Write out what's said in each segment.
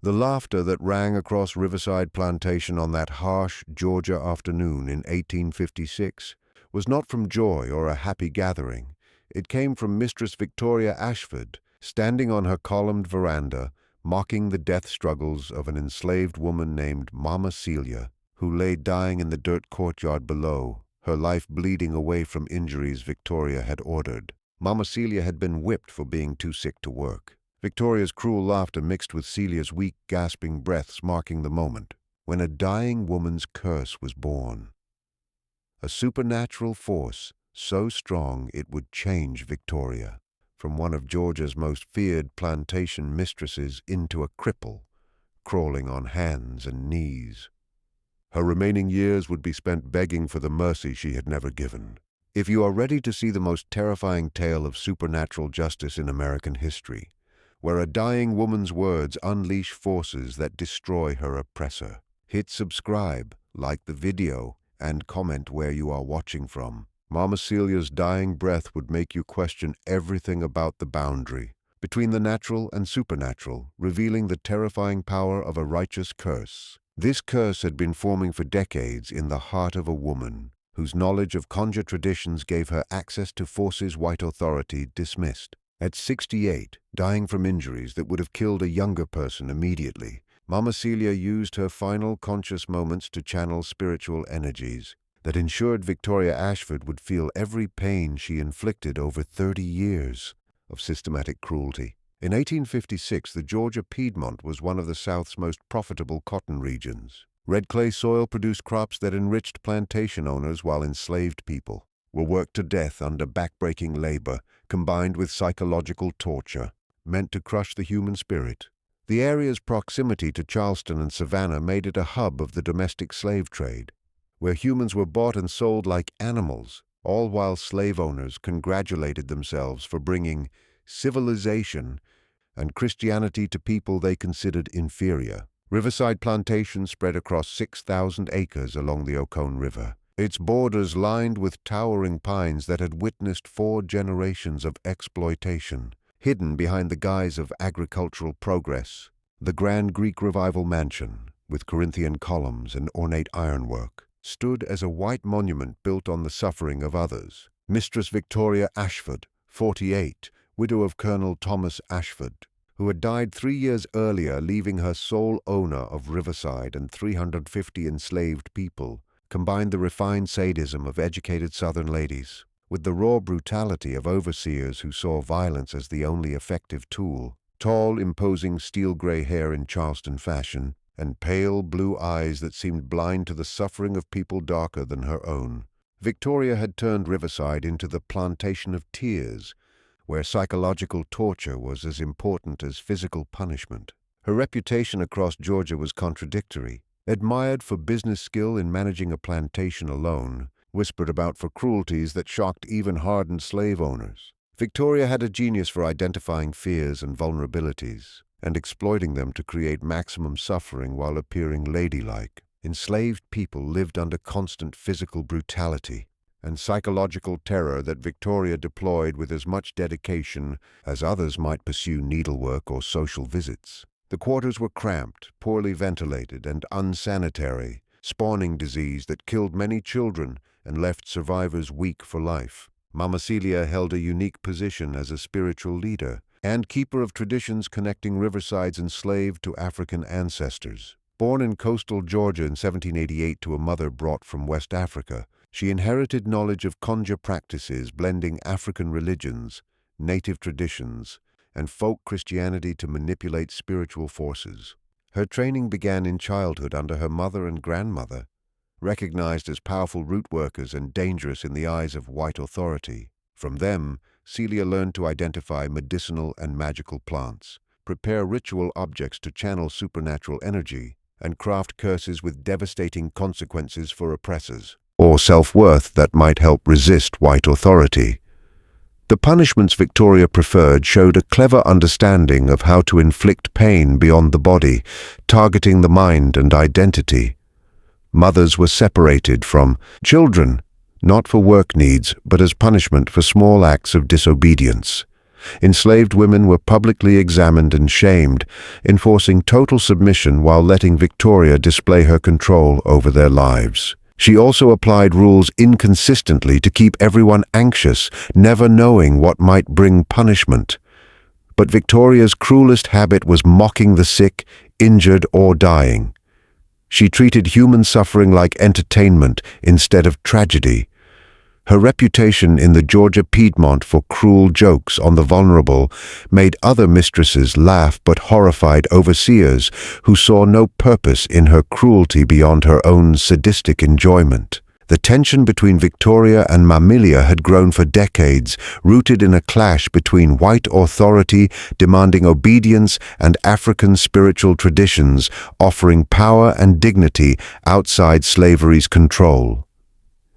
The laughter that rang across Riverside Plantation on that harsh Georgia afternoon in 1856 was not from joy or a happy gathering. It came from Mistress Victoria Ashford, standing on her columned veranda, mocking the death struggles of an enslaved woman named Mama Celia, who lay dying in the dirt courtyard below, her life bleeding away from injuries Victoria had ordered. Mama Celia had been whipped for being too sick to work. Victoria's cruel laughter mixed with Celia's weak, gasping breaths marking the moment when a dying woman's curse was born. A supernatural force so strong it would change Victoria from one of Georgia's most feared plantation mistresses into a cripple, crawling on hands and knees. Her remaining years would be spent begging for the mercy she had never given. If you are ready to see the most terrifying tale of supernatural justice in American history, where a dying woman's words unleash forces that destroy her oppressor, hit subscribe, like the video, and comment where you are watching from. Mama Celia's dying breath would make you question everything about the boundary between the natural and supernatural, revealing the terrifying power of a righteous curse. This curse had been forming for decades in the heart of a woman whose knowledge of conjure traditions gave her access to forces white authority dismissed. At 68, dying from injuries that would have killed a younger person immediately, Mama Celia used her final conscious moments to channel spiritual energies that ensured Victoria Ashford would feel every pain she inflicted over 30 years of systematic cruelty. In 1856, the Georgia Piedmont was one of the South's most profitable cotton regions. Red clay soil produced crops that enriched plantation owners while enslaved people were worked to death under backbreaking labor combined with psychological torture, meant to crush the human spirit. The area's proximity to Charleston and Savannah made it a hub of the domestic slave trade, where humans were bought and sold like animals, all while slave owners congratulated themselves for bringing civilization and Christianity to people they considered inferior. Riverside Plantation spread across 6,000 acres along the Oconee River, its borders lined with towering pines that had witnessed 4 generations of exploitation. Hidden behind the guise of agricultural progress, the grand Greek Revival mansion, with Corinthian columns and ornate ironwork, stood as a white monument built on the suffering of others. Mistress Victoria Ashford, 48, widow of Colonel Thomas Ashford, who had died 3 years earlier, leaving her sole owner of Riverside and 350 enslaved people, combined the refined sadism of educated Southern ladies with the raw brutality of overseers who saw violence as the only effective tool. Tall, imposing steel-gray hair in Charleston fashion, and pale blue eyes that seemed blind to the suffering of people darker than her own, Victoria had turned Riverside into the plantation of tears, where psychological torture was as important as physical punishment. Her reputation across Georgia was contradictory. Admired for business skill in managing a plantation alone, whispered about for cruelties that shocked even hardened slave owners. Victoria had a genius for identifying fears and vulnerabilities, and exploiting them to create maximum suffering while appearing ladylike. Enslaved people lived under constant physical brutality and psychological terror that Victoria deployed with as much dedication as others might pursue needlework or social visits. The quarters were cramped, poorly ventilated, and unsanitary, spawning disease that killed many children and left survivors weak for life. Mama Celia held a unique position as a spiritual leader and keeper of traditions connecting Riverside's enslaved to African ancestors. Born in coastal Georgia in 1788 to a mother brought from West Africa, she inherited knowledge of conjure practices blending African religions, native traditions, and folk Christianity to manipulate spiritual forces. Her training began in childhood under her mother and grandmother, recognized as powerful root workers and dangerous in the eyes of white authority. From them, Celia learned to identify medicinal and magical plants, prepare ritual objects to channel supernatural energy, and craft curses with devastating consequences for oppressors, or self-worth that might help resist white authority. The punishments Victoria preferred showed a clever understanding of how to inflict pain beyond the body, targeting the mind and identity. Mothers were separated from children, not for work needs, but as punishment for small acts of disobedience. Enslaved women were publicly examined and shamed, enforcing total submission while letting Victoria display her control over their lives. She also applied rules inconsistently to keep everyone anxious, never knowing what might bring punishment. But Victoria's cruelest habit was mocking the sick, injured, or dying. She treated human suffering like entertainment instead of tragedy. Her reputation in the Georgia Piedmont for cruel jokes on the vulnerable made other mistresses laugh but horrified overseers who saw no purpose in her cruelty beyond her own sadistic enjoyment. The tension between Victoria and Mama Celia had grown for decades, rooted in a clash between white authority demanding obedience and African spiritual traditions offering power and dignity outside slavery's control.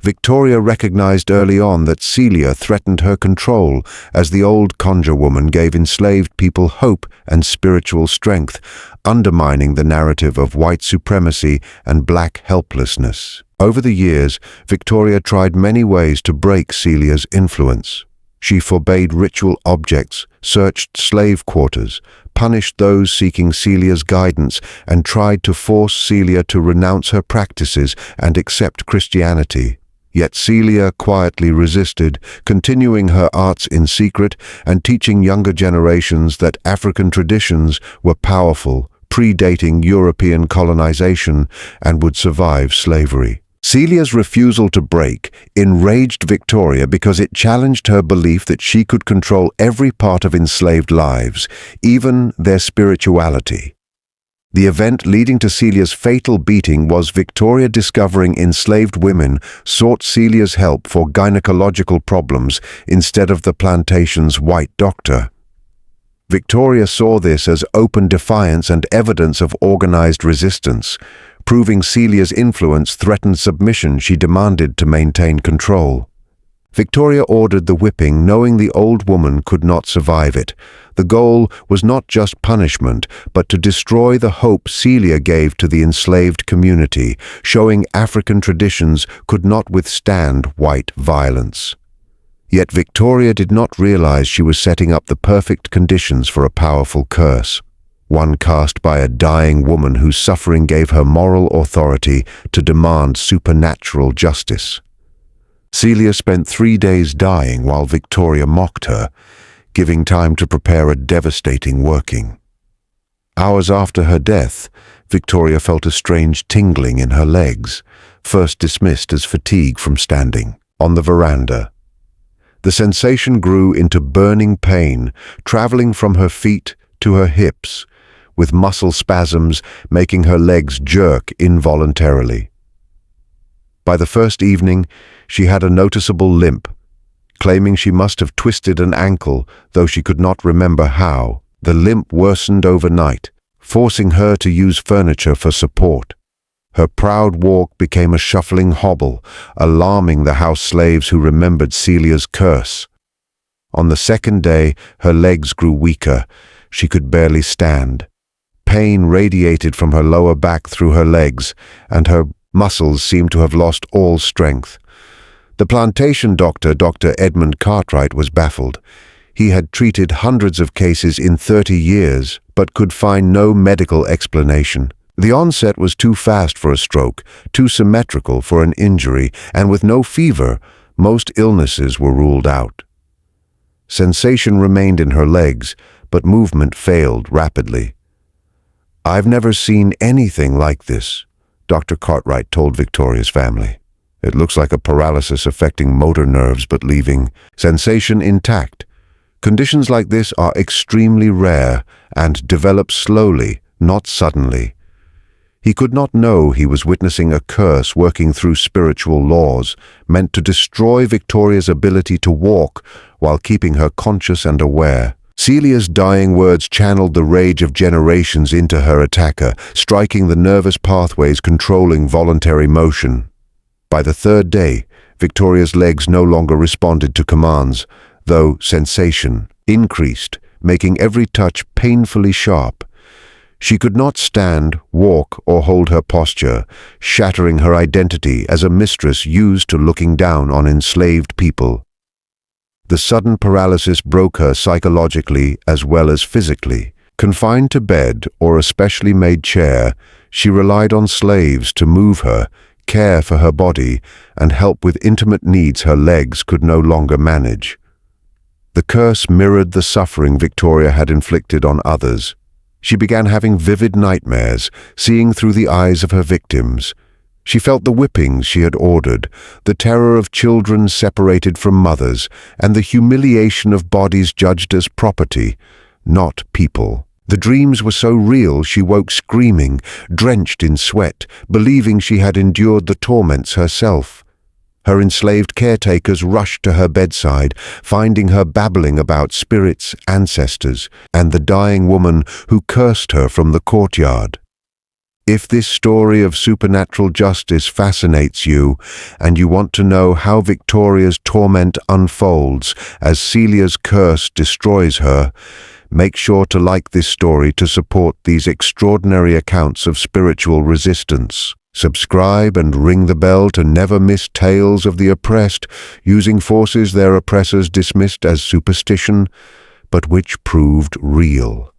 Victoria recognized early on that Celia threatened her control as the old conjure woman gave enslaved people hope and spiritual strength, undermining the narrative of white supremacy and black helplessness. Over the years, Victoria tried many ways to break Celia's influence. She forbade ritual objects, searched slave quarters, punished those seeking Celia's guidance, and tried to force Celia to renounce her practices and accept Christianity. Yet Celia quietly resisted, continuing her arts in secret and teaching younger generations that African traditions were powerful, predating European colonization, and would survive slavery. Celia's refusal to break enraged Victoria because it challenged her belief that she could control every part of enslaved lives, even their spirituality. The event leading to Celia's fatal beating was Victoria discovering enslaved women sought Celia's help for gynecological problems instead of the plantation's white doctor. Victoria saw this as open defiance and evidence of organized resistance, proving Celia's influence threatened submission she demanded to maintain control. Victoria ordered the whipping, knowing the old woman could not survive it. The goal was not just punishment, but to destroy the hope Celia gave to the enslaved community, showing African traditions could not withstand white violence. Yet Victoria did not realize she was setting up the perfect conditions for a powerful curse, one cast by a dying woman whose suffering gave her moral authority to demand supernatural justice. Celia spent 3 days dying while Victoria mocked her, giving time to prepare a devastating working. Hours after her death, Victoria felt a strange tingling in her legs, first dismissed as fatigue from standing. On the veranda, the sensation grew into burning pain, traveling from her feet to her hips, with muscle spasms making her legs jerk involuntarily. By the first evening, she had a noticeable limp, claiming she must have twisted an ankle, though she could not remember how. The limp worsened overnight, forcing her to use furniture for support. Her proud walk became a shuffling hobble, alarming the house slaves who remembered Celia's curse. On the second day, her legs grew weaker. She could barely stand. Pain radiated from her lower back through her legs, and her muscles seemed to have lost all strength. The plantation doctor, Dr. Edmund Cartwright, was baffled. He had treated hundreds of cases in 30 years, but could find no medical explanation. The onset was too fast for a stroke, too symmetrical for an injury, and with no fever, most illnesses were ruled out. Sensation remained in her legs, but movement failed rapidly. "I've never seen anything like this," Dr. Cartwright told Victoria's family. "It looks like a paralysis affecting motor nerves but leaving sensation intact. Conditions like this are extremely rare and develop slowly, not suddenly." He could not know he was witnessing a curse working through spiritual laws, meant to destroy Victoria's ability to walk while keeping her conscious and aware. Celia's dying words channeled the rage of generations into her attacker, striking the nervous pathways controlling voluntary motion. By the third day, Victoria's legs no longer responded to commands, though sensation increased, making every touch painfully sharp. She could not stand, walk, or hold her posture, shattering her identity as a mistress used to looking down on enslaved people. The sudden paralysis broke her psychologically as well as physically. Confined to bed or a specially made chair, she relied on slaves to move her, care for her body, and help with intimate needs her legs could no longer manage. The curse mirrored the suffering Victoria had inflicted on others. She began having vivid nightmares, seeing through the eyes of her victims. She felt the whippings she had ordered, the terror of children separated from mothers, and the humiliation of bodies judged as property, not people. The dreams were so real she woke screaming, drenched in sweat, believing she had endured the torments herself. Her enslaved caretakers rushed to her bedside, finding her babbling about spirits, ancestors, and the dying woman who cursed her from the courtyard. If this story of supernatural justice fascinates you, and you want to know how Victoria's torment unfolds as Celia's curse destroys her, make sure to like this story to support these extraordinary accounts of spiritual resistance. Subscribe and ring the bell to never miss tales of the oppressed, using forces their oppressors dismissed as superstition, but which proved real.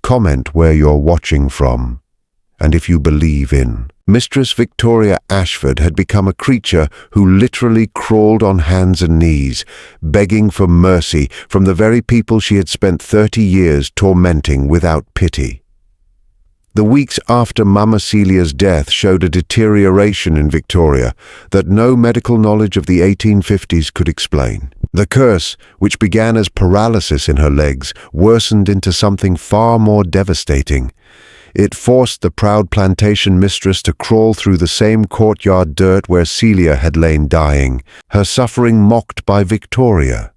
Comment where you're watching from, and if you believe in. Mistress Victoria Ashford had become a creature who literally crawled on hands and knees, begging for mercy from the very people she had spent 30 years tormenting without pity. The weeks after Mama Celia's death showed a deterioration in Victoria that no medical knowledge of the 1850s could explain. The curse, which began as paralysis in her legs, worsened into something far more devastating. It forced the proud plantation mistress to crawl through the same courtyard dirt where Celia had lain dying, her suffering mocked by Victoria.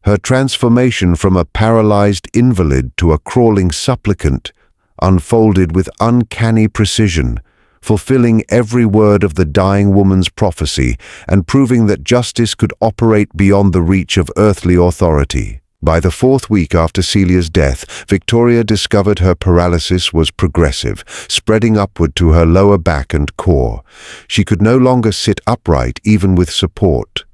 Her transformation from a paralyzed invalid to a crawling supplicant unfolded with uncanny precision, fulfilling every word of the dying woman's prophecy and proving that justice could operate beyond the reach of earthly authority. By the 4th week after Celia's death, Victoria discovered her paralysis was progressive, spreading upward to her lower back and core. She could no longer sit upright even with support.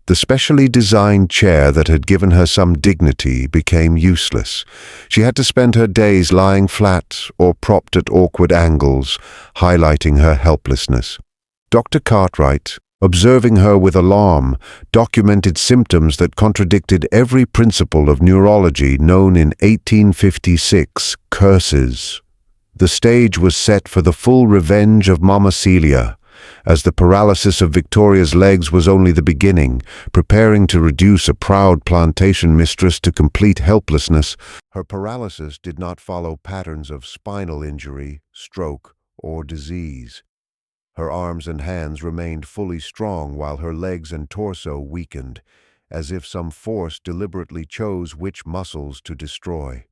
The specially designed chair that had given her some dignity became useless. She had to spend her days lying flat or propped at awkward angles, highlighting her helplessness. Dr. Cartwright, observing her with alarm, documented symptoms that contradicted every principle of neurology known in 1856, curses. The stage was set for the full revenge of Mama Celia, as the paralysis of Victoria's legs was only the beginning, preparing to reduce a proud plantation mistress to complete helplessness. Her paralysis did not follow patterns of spinal injury, stroke, or disease. Her arms and hands remained fully strong while her legs and torso weakened, as if some force deliberately chose which muscles to destroy.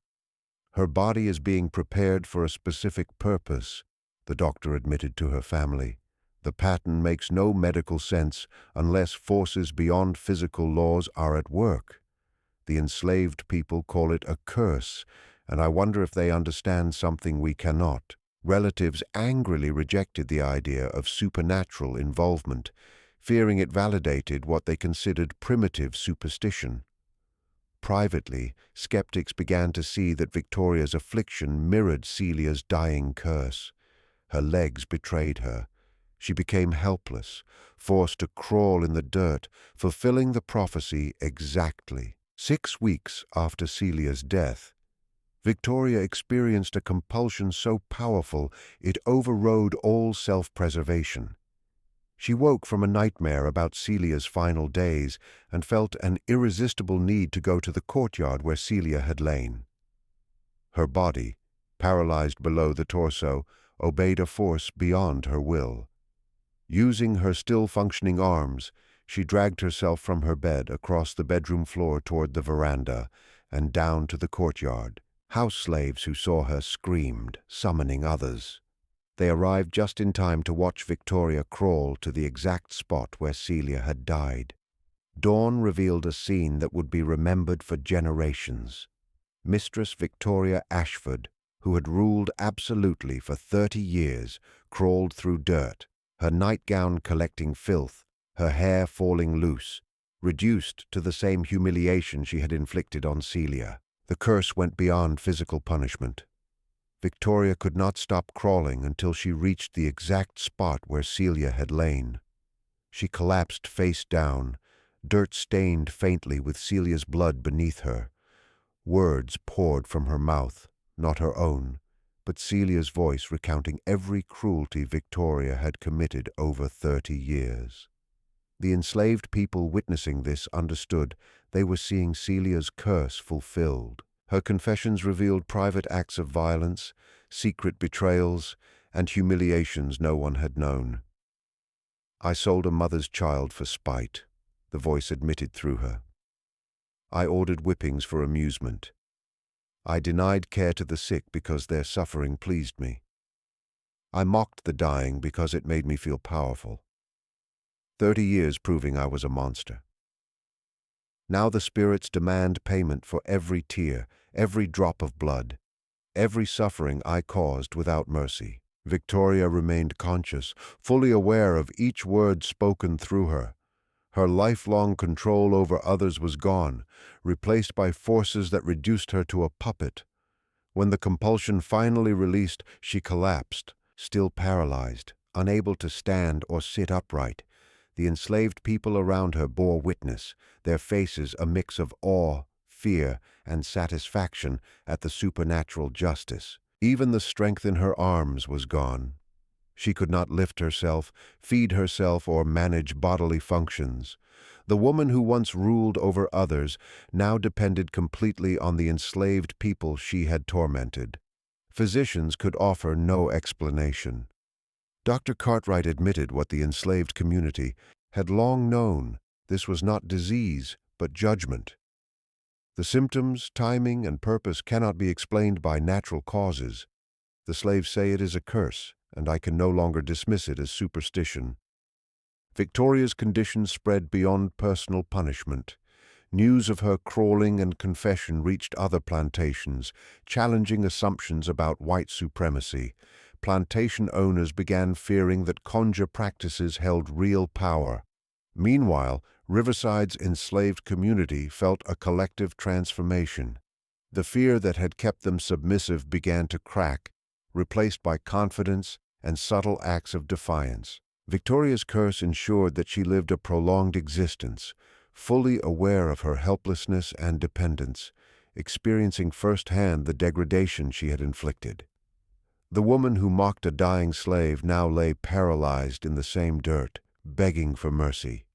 Her body is being prepared for a specific purpose, the doctor admitted to her family. The pattern makes no medical sense unless forces beyond physical laws are at work. The enslaved people call it a curse, and I wonder if they understand something we cannot. Relatives angrily rejected the idea of supernatural involvement, fearing it validated what they considered primitive superstition. Privately, skeptics began to see that Victoria's affliction mirrored Celia's dying curse. Her legs betrayed her. She became helpless, forced to crawl in the dirt, fulfilling the prophecy exactly. 6 weeks after Celia's death, Victoria experienced a compulsion so powerful it overrode all self-preservation. She woke from a nightmare about Celia's final days and felt an irresistible need to go to the courtyard where Celia had lain. Her body, paralyzed below the torso, obeyed a force beyond her will. Using her still-functioning arms, she dragged herself from her bed across the bedroom floor toward the veranda and down to the courtyard. House slaves who saw her screamed, summoning others. They arrived just in time to watch Victoria crawl to the exact spot where Celia had died. Dawn revealed a scene that would be remembered for generations. Mistress Victoria Ashford, who had ruled absolutely for 30 years, crawled through dirt, her nightgown collecting filth, her hair falling loose, reduced to the same humiliation she had inflicted on Celia. The curse went beyond physical punishment. Victoria could not stop crawling until she reached the exact spot where Celia had lain. She collapsed face down, dirt stained faintly with Celia's blood beneath her. Words poured from her mouth, not her own, but Celia's voice recounting every cruelty Victoria had committed over 30 years. The enslaved people witnessing this understood they were seeing Celia's curse fulfilled. Her confessions revealed private acts of violence, secret betrayals, and humiliations no one had known. "I sold a mother's child for spite," the voice admitted through her. "I ordered whippings for amusement. I denied care to the sick because their suffering pleased me. I mocked the dying because it made me feel powerful. 30 years proving I was a monster. Now the spirits demand payment for every tear, every drop of blood, every suffering I caused without mercy." Victoria remained conscious, fully aware of each word spoken through her. Her lifelong control over others was gone, replaced by forces that reduced her to a puppet. When the compulsion finally released, she collapsed, still paralyzed, unable to stand or sit upright. The enslaved people around her bore witness, their faces a mix of awe, fear, and satisfaction at the supernatural justice. Even the strength in her arms was gone. She could not lift herself, feed herself, or manage bodily functions. The woman who once ruled over others now depended completely on the enslaved people she had tormented. Physicians could offer no explanation. Dr. Cartwright admitted what the enslaved community had long known: this was not disease, but judgment. The symptoms, timing, and purpose cannot be explained by natural causes. The slaves say it is a curse, and I can no longer dismiss it as superstition. Victoria's condition spread beyond personal punishment. News of her crawling and confession reached other plantations, challenging assumptions about white supremacy. Plantation owners began fearing that conjure practices held real power. Meanwhile, Riverside's enslaved community felt a collective transformation. The fear that had kept them submissive began to crack, replaced by confidence and subtle acts of defiance. Victoria's curse ensured that she lived a prolonged existence, fully aware of her helplessness and dependence, experiencing firsthand the degradation she had inflicted. The woman who mocked a dying slave now lay paralyzed in the same dirt, begging for mercy.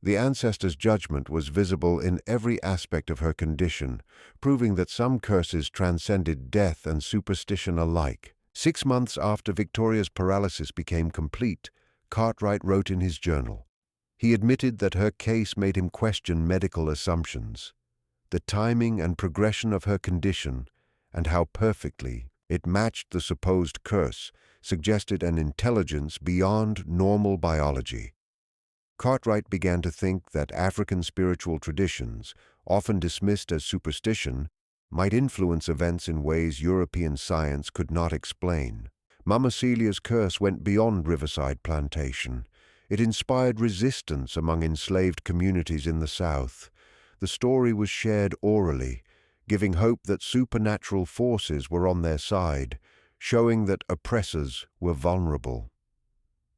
The ancestors' judgment was visible in every aspect of her condition, proving that some curses transcended death and superstition alike. 6 months after Victoria's paralysis became complete, Cartwright wrote in his journal. He admitted that her case made him question medical assumptions. The timing and progression of her condition, and how perfectly it matched the supposed curse, suggested an intelligence beyond normal biology. Cartwright began to think that African spiritual traditions, often dismissed as superstition, might influence events in ways European science could not explain. Mama Celia's curse went beyond Riverside Plantation. It inspired resistance among enslaved communities in the South. The story was shared orally, giving hope that supernatural forces were on their side, showing that oppressors were vulnerable.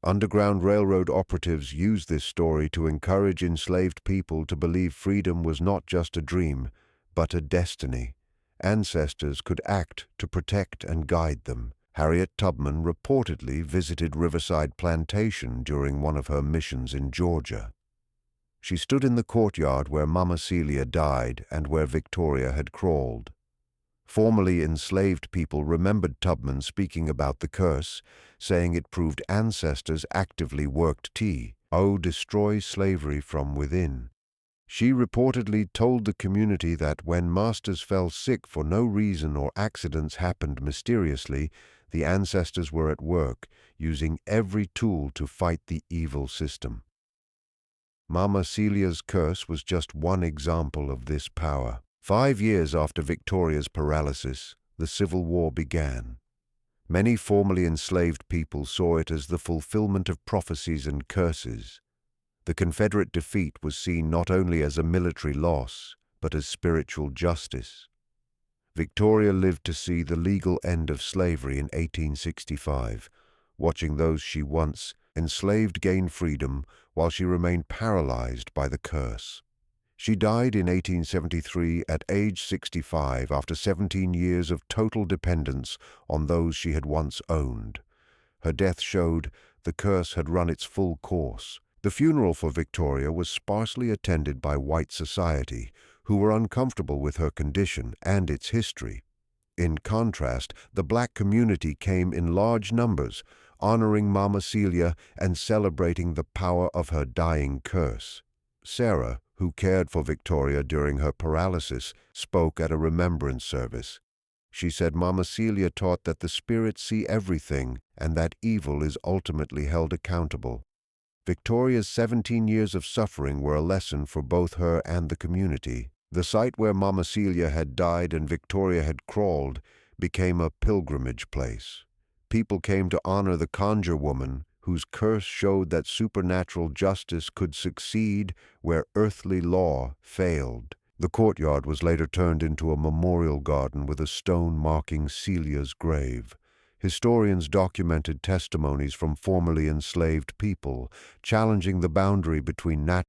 Underground Railroad operatives used this story to encourage enslaved people to believe freedom was not just a dream, but a destiny. Ancestors could act to protect and guide them. Harriet Tubman reportedly visited Riverside Plantation during one of her missions in Georgia. She stood in the courtyard where Mama Celia died and where Victoria had crawled. Formerly enslaved people remembered Tubman speaking about the curse, saying it proved ancestors actively worked destroy slavery from within. She reportedly told the community that when masters fell sick for no reason or accidents happened mysteriously, the ancestors were at work, using every tool to fight the evil system. Mama Celia's curse was just one example of this power. 5 years after Victoria's paralysis, the Civil War began. Many formerly enslaved people saw it as the fulfillment of prophecies and curses. The Confederate defeat was seen not only as a military loss, but as spiritual justice. Victoria lived to see the legal end of slavery in 1865, watching those she once enslaved gain freedom while she remained paralyzed by the curse. She died in 1873 at age 65 after 17 years of total dependence on those she had once owned. Her death showed the curse had run its full course. The funeral for Victoria was sparsely attended by white society, who were uncomfortable with her condition and its history. In contrast, the black community came in large numbers, honoring Mama Celia and celebrating the power of her dying curse. Sarah, who cared for Victoria during her paralysis, spoke at a remembrance service. She said Mama Celia taught that the spirits see everything and that evil is ultimately held accountable. Victoria's 17 years of suffering were a lesson for both her and the community. The site where Mama Celia had died and Victoria had crawled became a pilgrimage place. People came to honor the conjure woman, whose curse showed that supernatural justice could succeed where earthly law failed. The courtyard was later turned into a memorial garden with a stone marking Celia's grave. Historians documented testimonies from formerly enslaved people, challenging the boundary between natural